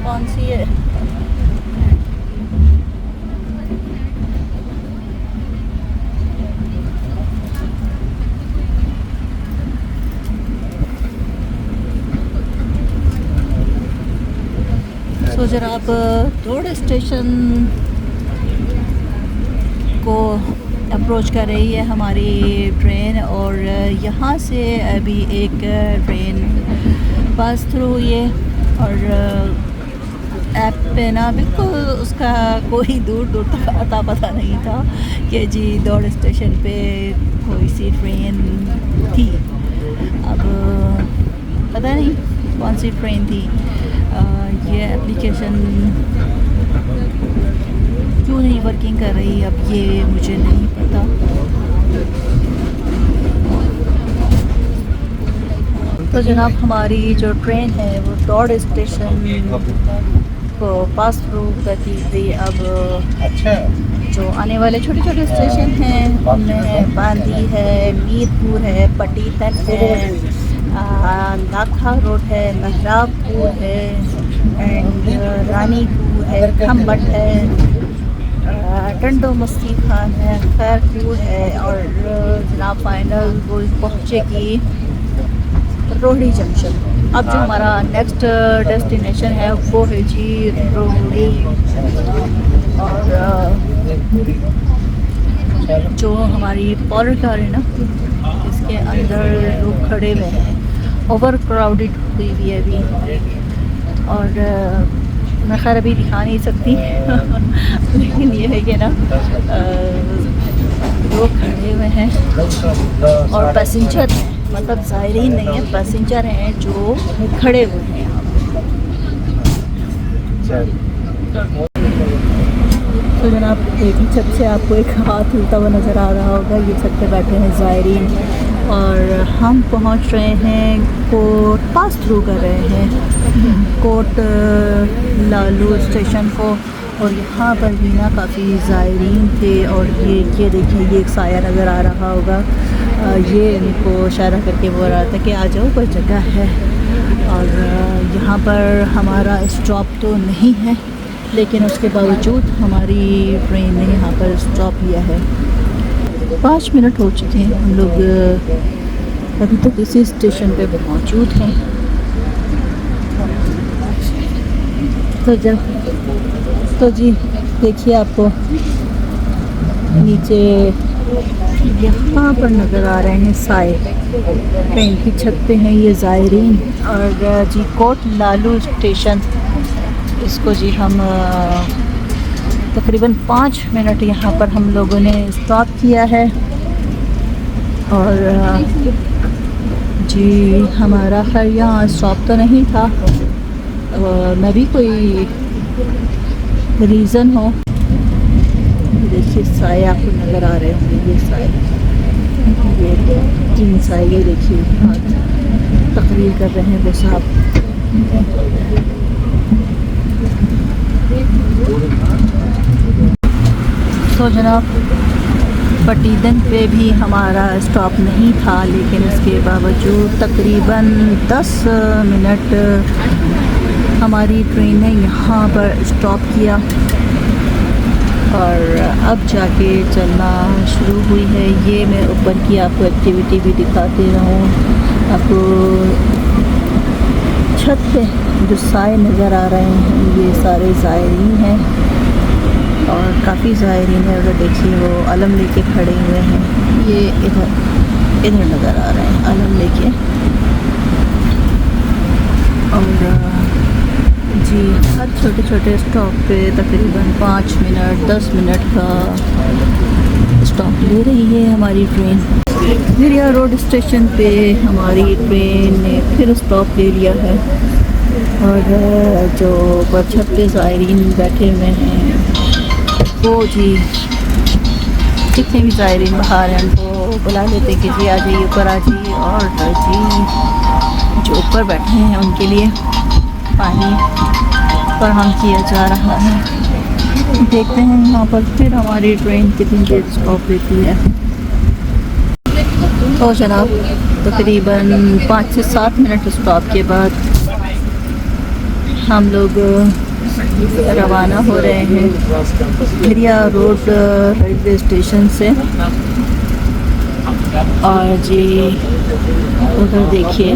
कौन सी है? तो जरा आप रोड स्टेशन को अप्रोच कर रही है हमारी ट्रेन और यहाँ से अभी एक ट्रेन पास थ्रू हुई है और ऐप पे ना बिल्कुल उसका कोई दूर दूर तक अता पता नहीं था कि जी दौड़ स्टेशन पे कोई सी ट्रेन थी। अब पता नहीं कौन सी ट्रेन थी। ये एप्लीकेशन क्यों नहीं वर्किंग कर रही अब ये मुझे नहीं पता। तो जनाब हमारी जो ट्रेन है वो दौड़ स्टेशन को पास थ्रू करती थी। अब अच्छा, जो आने वाले छोटे छोटे स्टेशन हैं उनमें बांदी है, मीरपुर है, पट्टी तक है, नाखा रोड है, महराबपुर है एंड रानीपुर है, खम्बट है, टंडो मस्ती खान है, खैरपुर है और जनाब फाइनल वो पहुँचेगी रोहड़ी जंक्शन। अब जो हमारा नेक्स्ट डेस्टिनेशन है वो है जी रोहड़ी। और जो हमारी पॉलर कार है ना इसके अंदर लोग खड़े हुए हैं, ओवर क्राउडेड हुई हुई है अभी और मैं खैर अभी दिखा नहीं सकती लेकिन ये है कि ना लोग खड़े हुए हैं और पैसेंजर हैं, मतलब ज़ायरीन नहीं है, पैसेंजर हैं जो खड़े हुए हैं यहाँ पर। तो जनाब एक ही छत से आपको एक हाथ हिलता हुआ नज़र आ रहा होगा। ये छत पे बैठे हैं ज़ायरीन और हम पहुंच रहे हैं कोट, पास थ्रू कर रहे हैं कोट लालू स्टेशन को। और यहाँ पर भी ना काफ़ी ज़ायरीन थे और ये देखिए ये एक साया नज़र आ रहा होगा। ये इनको इशारा करके बोल रहा था कि आ जाओ कोई जगह है। और यहाँ पर हमारा स्टॉप तो नहीं है लेकिन उसके बावजूद हमारी ट्रेन ने यहाँ पर स्टॉप लिया है। 5 मिनट हो चुके हैं, हम लोग अभी तक इसी स्टेशन पे मौजूद हैं। तो जी देखिए आपको नीचे यहाँ पर नज़र आ रहे हैं साए, ट्रेन की छत पे हैं ये ज़ायरीन। और जी कोट लालू स्टेशन, इसको जी हम तकरीबन 5 मिनट यहाँ पर हम लोगों ने स्टॉप किया है। और जी हमारा खैर यहाँ स्टॉप तो नहीं था, मैं भी कोई रीज़न हो। देखिए साए आपको नज़र आ रहे होंगे, ये साए, ये 3 साए, ये देखिए तकरीर कर रहे हैं वो साहब। तो जनाब पटीदन पे भी हमारा स्टॉप नहीं था, लेकिन इसके बावजूद तकरीबन 10 मिनट हमारी ट्रेन ने यहाँ पर स्टॉप किया और अब जाके चलना शुरू हुई है। ये मैं ऊपर की आपको एक्टिविटी भी दिखाते रहूँ। आपको छत पे जो साए नज़र आ रहे हैं ये सारे ज़ायरीन हैं और काफ़ी ज़ायरीन है। उधर देखिए वो अलम लेके खड़े हुए हैं, ये इधर नज़र आ रहे हैं अलम लेके। और जी हर छोटे छोटे स्टॉप पे तकरीबन 5 मिनट 10 मिनट का स्टॉप ले रही है हमारी ट्रेन। भिरिया रोड स्टेशन पे हमारी ट्रेन ने फिर स्टॉप ले लिया है और जो छत पे ज़ायरीन बैठे हुए हैं वो जी जितने भी ज़ायरीन बाहर हैं उनको बुला लेते कि जी आ जाइए ऊपर आ जाइए। और जी जो ऊपर बैठे हैं उनके लिए पानी फराहम किया जा रहा है। देखते हैं यहाँ पर फिर हमारी ट्रेन कितनी देर स्टॉप लेती है। तो जनाब तकरीबन 5 से 7 मिनट स्टॉप के बाद हम लोग रवाना हो रहे हैं भिरिया रोड रेलवे स्टेशन से। और जी उधर देखिए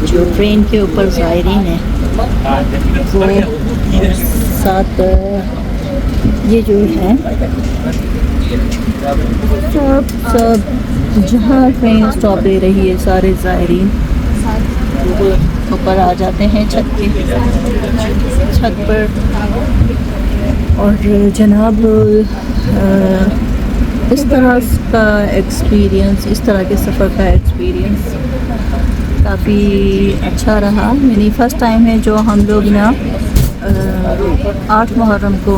जो ट्रेन के ऊपर ज़ायरीन है वो साथ ये जो है सब जहाँ ट्रेन स्टॉप ले रही है सारे ज़ायरीन ऊपर आ जाते हैं छत पर। और जनाब इस तरह का एक्सपीरियंस, इस तरह के सफ़र का एक्सपीरियंस काफ़ी अच्छा रहा। यानी फ़र्स्ट टाइम है जो हम लोग ना 8 मुहर्रम को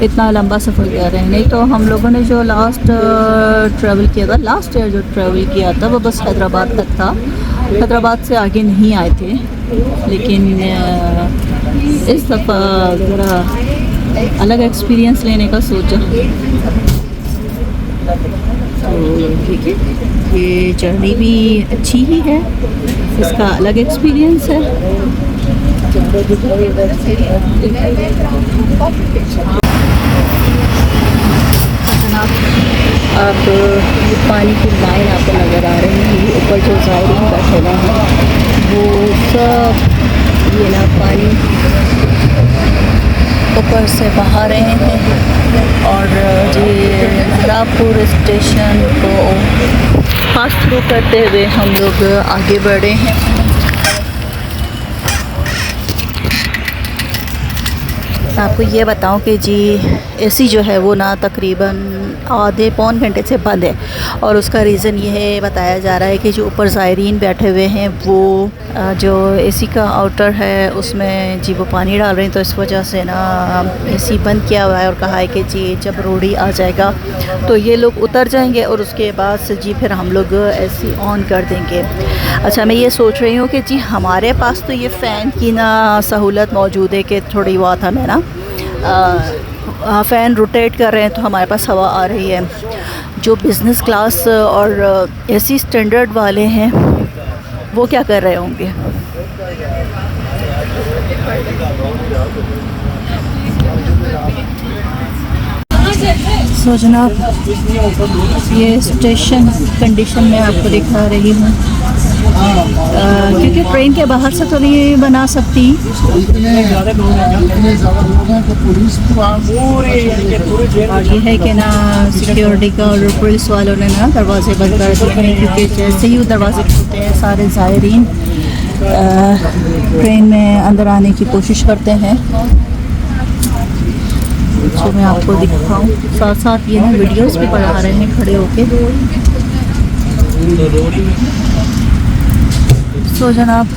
इतना लंबा सफ़र कर रहे हैं। नहीं तो हम लोगों ने जो लास्ट ट्रैवल किया था, लास्ट ईयर जो ट्रैवल किया था वो बस हैदराबाद तक था, हैदराबाद से आगे नहीं आए थे। लेकिन इस दफ़ा ज़रा अलग एक्सपीरियंस लेने का सोचा। तो ठीक है, ये जर्नी भी अच्छी ही है, इसका अलग एक्सपीरियंस है। जनाब आप पानी की लाइन आपको नज़र आ रही है, ऊपर जो ज़ायरीन बैठे हुए हैं वो सब ये ना पानी ऊपर से बहा रहे हैं। और ये रामपुर स्टेशन को पास थ्रू करते हुए हम लोग आगे बढ़े हैं। आपको ये बताऊं कि जी एसी जो है वो ना तकरीबन आधे पौन घंटे से बंद है और उसका रीज़न ये है बताया जा रहा है कि जो ऊपर ज़ायरीन बैठे हुए हैं वो जो एसी का आउटर है उसमें जी वो पानी डाल रहे हैं, तो इस वजह से ना एसी बंद किया हुआ है और कहा है कि जी जब रोडी आ जाएगा तो ये लोग उतर जाएंगे और उसके बाद से जी फिर हम लोग एसी ऑन कर देंगे। अच्छा, मैं ये सोच रही हूँ कि जी हमारे पास तो ये फ़ैन की ना सहूलत मौजूद है कि थोड़ी बहुत हमें ना फ़ैन रोटेट कर रहे हैं तो हमारे पास हवा आ रही है। जो बिज़नेस क्लास और एसी स्टैंडर्ड वाले हैं वो क्या कर रहे होंगे। सो जनाब ये स्टेशन कंडीशन में आपको दिखा रही हूँ, क्योंकि ट्रेन के बाहर से तो नहीं बना सकती। और ये है कि ना सिक्योरिटी का और पुलिस वालों ने ना दरवाजे बंद कर दिए हैं, क्योंकि जैसे ही वो दरवाजे खुलते हैं सारे ज़ायरीन ट्रेन में अंदर आने की कोशिश करते हैं। तो मैं आपको दिखाऊं, साथ साथ ये ना वीडियोस भी बना रहे हैं खड़े होके। सो जनाब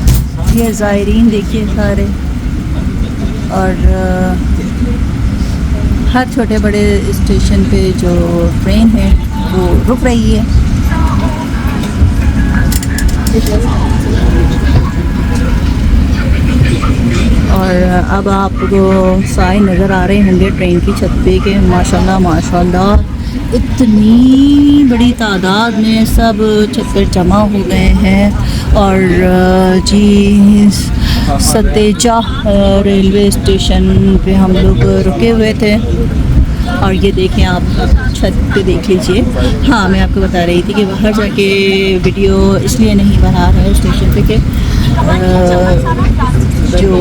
ये ज़ायरीन देखिए सारे, और हर छोटे बड़े स्टेशन पे जो ट्रेन है वो रुक रही है। और अब आपको साए नज़र आ रहे होंगे ट्रेन की छत पे के माशाल्लाह माशाल्लाह इतनी बड़ी तादाद में सब छत पर जमा हो गए हैं। और जी सतेजा रेलवे स्टेशन पे हम लोग रुके हुए थे। और ये देखें आप छत पे देख लीजिए। हाँ, मैं आपको बता रही थी कि बाहर जाके वीडियो इसलिए नहीं बना रहा है स्टेशन पे के जो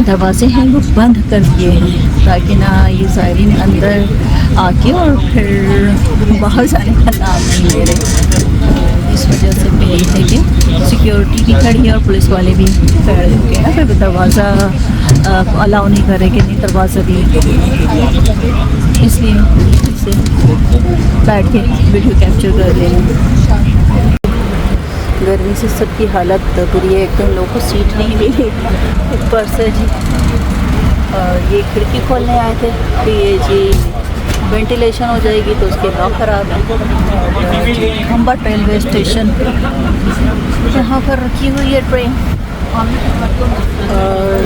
दरवाजे हैं वो बंद कर दिए हैं ताकि ना ये ज़ायरीन अंदर आके और फिर बाहर जाने का नाम नहीं ले रहे। इस वजह से भी यही है कि सिक्योरिटी भी खड़ी है और पुलिस वाले भी खड़े होके ना फिर दरवाज़ा अलाउ नहीं करेंगे, नहीं दरवाज़ा भी, इसलिए इसे बैठ के वीडियो कैप्चर कर रहे हैं। गर्मी से सबकी हालत बुरी है, एकदम लोगों को सीट नहीं मिली ऊपर से जी। और ये खिड़की खोलने आए थे तो ये जी वेंटिलेशन हो जाएगी तो उसके लॉक खराब है। हम्बट रेलवे स्टेशन यहाँ पर रखी हुई है ट्रेन और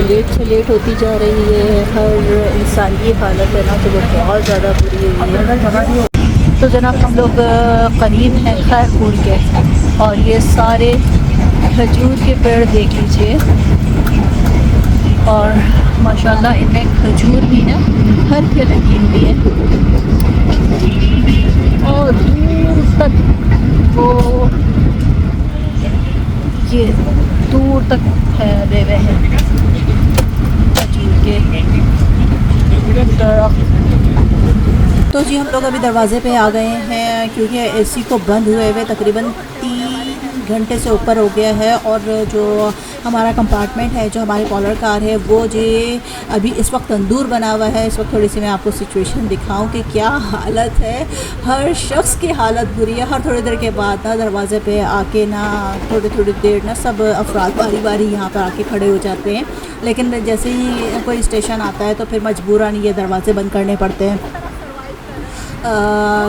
लेट से लेट होती जा रही है। हर इंसान की हालत है ना तो वो बहुत ज़्यादा बुरी हुई है। तो जनाब हम लोग करीब हैं खैरपुर के और ये सारे खजूर के पेड़ देख लीजिए और माशाल्लाह इनमें खजूर भी ना भर के लगी हुई है और दूर तक वो ये दूर तक फैले हुए हैं खजूर के दरख्त। तो जी हम लोग अभी दरवाज़े पे आ गए हैं क्योंकि एसी को बंद हुए हुए तकरीबन 3 घंटे से ऊपर हो गया है। और जो हमारा कंपार्टमेंट है, जो हमारी कॉलर कार है, वो जी अभी इस वक्त तंदूर बना हुआ है। इस वक्त थोड़ी सी मैं आपको सिचुएशन दिखाऊं कि क्या हालत है। हर शख्स की हालत बुरी है। हर थोड़ी देर के बाद ना दरवाज़े पे आके ना थोड़ी देर ना सब अफराद बारी बारी यहाँ पर आके खड़े हो जाते हैं। लेकिन जैसे ही कोई स्टेशन आता है तो फिर मजबूरन ये दरवाज़े बंद करने पड़ते हैं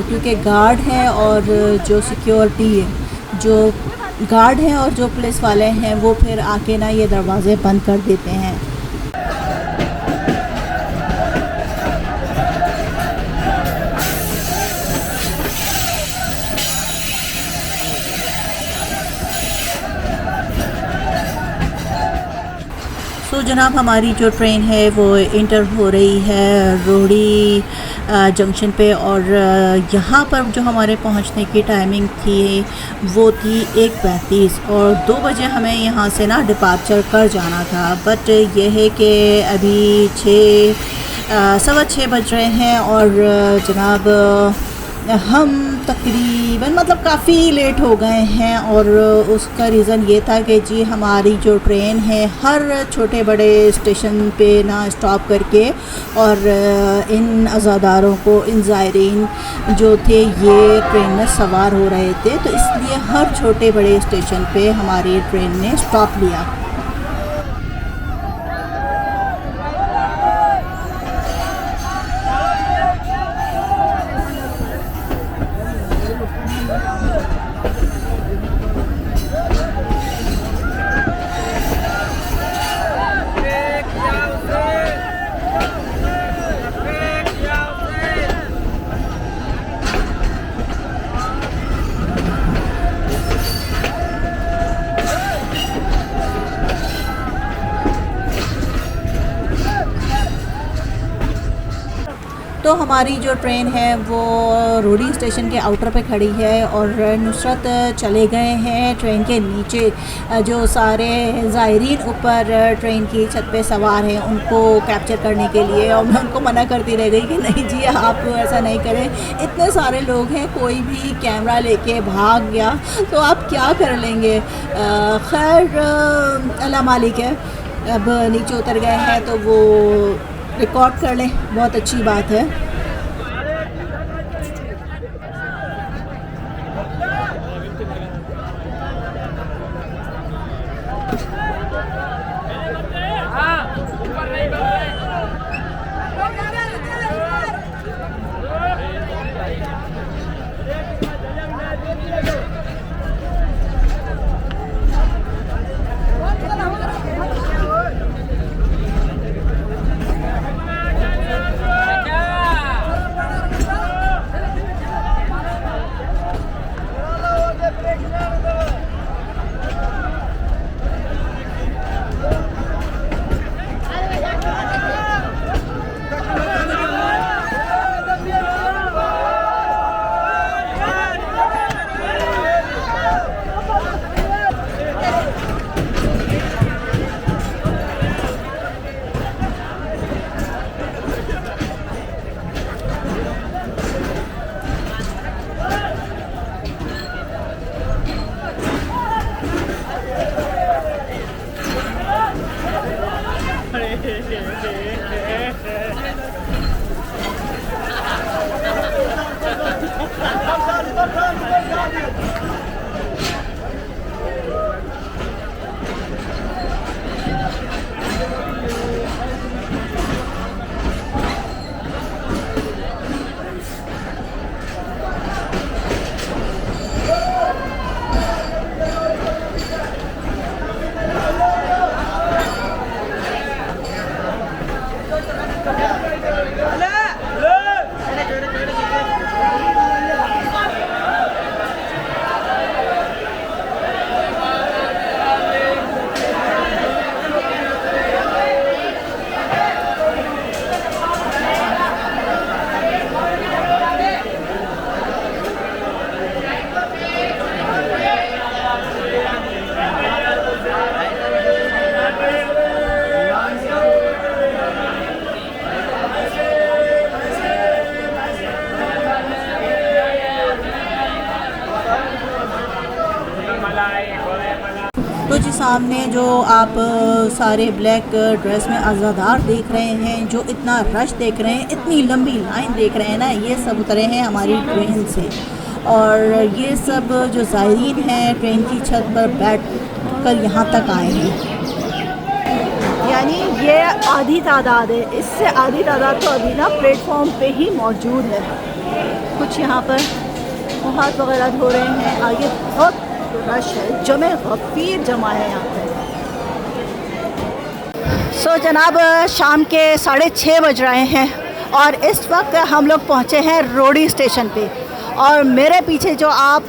क्योंकि गार्ड हैं और जो सिक्योरिटी है, जो गार्ड हैं और जो पुलिस वाले हैं वो फिर आके ना ये दरवाज़े बंद कर देते हैं। तो जनाब हमारी जो ट्रेन है वो इंटर हो रही है रोहड़ी जंक्शन पे और यहाँ पर जो हमारे पहुँचने की टाइमिंग थी वो थी 1:35 और 2 बजे हमें यहाँ से ना डिपार्चर कर जाना था। बट ये है कि अभी 6:15 बज रहे हैं और जनाब हम तकरीबन मतलब काफ़ी लेट हो गए हैं। और उसका रीज़न ये था कि जी हमारी जो ट्रेन है हर छोटे बड़े स्टेशन पे ना स्टॉप करके और इन अज़ादारों को, इन ज़ायरीन जो थे ये ट्रेन में सवार हो रहे थे, तो इसलिए हर छोटे बड़े स्टेशन पे हमारी ट्रेन ने स्टॉप लिया। तो हमारी जो ट्रेन है वो रोहड़ी स्टेशन के आउटर पे खड़ी है और नुसरत चले गए हैं ट्रेन के नीचे। जो सारे ज़ायरीन ऊपर ट्रेन की छत पे सवार हैं उनको कैप्चर करने के लिए, और मैं उनको मना करती रह गई कि नहीं जी आप ऐसा नहीं करें, इतने सारे लोग हैं, कोई भी कैमरा लेके भाग गया तो आप क्या कर लेंगे। खैर अल्लाह मालिक है, अब नीचे उतर गए हैं तो वो रिकॉर्ड कर लें, बहुत अच्छी बात है। तो जी सामने जो आप सारे ब्लैक ड्रेस में अज़ादार देख रहे हैं, जो इतना रश देख रहे हैं, इतनी लंबी लाइन देख रहे हैं ना, ये सब उतरे हैं हमारी ट्रेन से। और ये सब जो ज़ायरीन हैं ट्रेन की छत पर बैठ कर यहाँ तक आए हैं। यानी ये आधी तादाद है, इससे आधी तादाद तो अभी ना प्लेटफॉर्म पे ही मौजूद है। कुछ यहाँ पर हाथ वगैरह धो रहे हैं, आगे बहुत रश है, जमे गफीर जमा है यहाँ पे। सो जनाब शाम के 6:30 बज रहे हैं और इस वक्त हम लोग पहुँचे हैं रोडी स्टेशन पे। और मेरे पीछे जो आप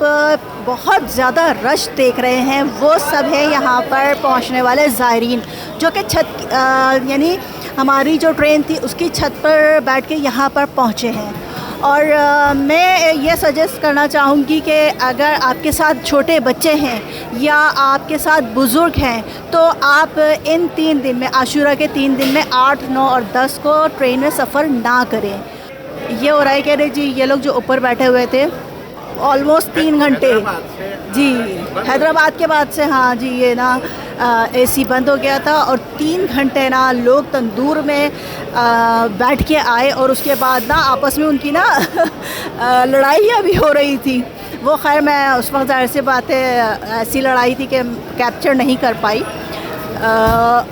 बहुत ज़्यादा रश देख रहे हैं वो सब है यहाँ पर पहुँचने वाले ज़ायरीन, जो कि छत यानी हमारी जो ट्रेन थी उसकी छत पर बैठ के यहाँ पर पहुँचे हैं। और मैं ये सजेस्ट करना चाहूँगी कि अगर आपके साथ छोटे बच्चे हैं या आपके साथ बुज़ुर्ग हैं तो आप इन 3 दिन में, आशूरा के 3 दिन में 8, 9 और 10 को ट्रेन में सफ़र ना करें। ये हो रहा है कह रहे जी, ये लोग जो ऊपर बैठे हुए थे ऑलमोस्ट 3 घंटे जी, हैदराबाद के बाद से, हाँ जी, ये ना एसी बंद हो गया था और 3 घंटे ना लोग तंदूर में बैठ के आए और उसके बाद ना आपस में उनकी ना लड़ाइयाँ भी हो रही थी। वो खैर मैं उस वक्त ज़ाहिर सी बात है ऐसी लड़ाई थी कि कैप्चर नहीं कर पाई।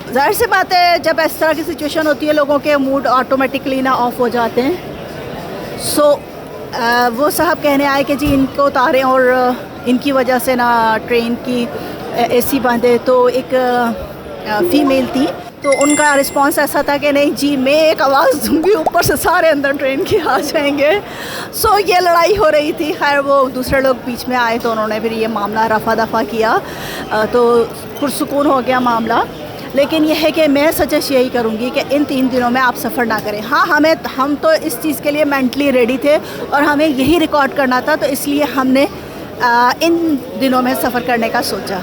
ज़ाहिर सी बात है जब इस तरह की सिचुएशन होती है लोगों के मूड ऑटोमेटिकली ना ऑफ हो जाते हैं। सो वो साहब कहने आए कि जी इनको उतारें और इनकी वजह से ना ट्रेन की एसी बंद है। तो एक फ़ीमेल थी तो उनका रिस्पांस ऐसा था कि नहीं जी मैं एक आवाज़ दूंगी ऊपर से सारे अंदर ट्रेन के आ जाएंगे। सो ये लड़ाई हो रही थी। खैर वो दूसरे लोग बीच में आए तो उन्होंने फिर ये मामला रफ़ा दफ़ा किया तो पुरसुकून हो गया मामला। लेकिन यह है कि मैं सजेस्ट यही करूँगी कि इन 3 दिनों में आप सफ़र ना करें। हाँ हम तो इस चीज़ के लिए मेंटली रेडी थे और हमें यही रिकॉर्ड करना था, तो इसलिए हमने इन दिनों में सफ़र करने का सोचा।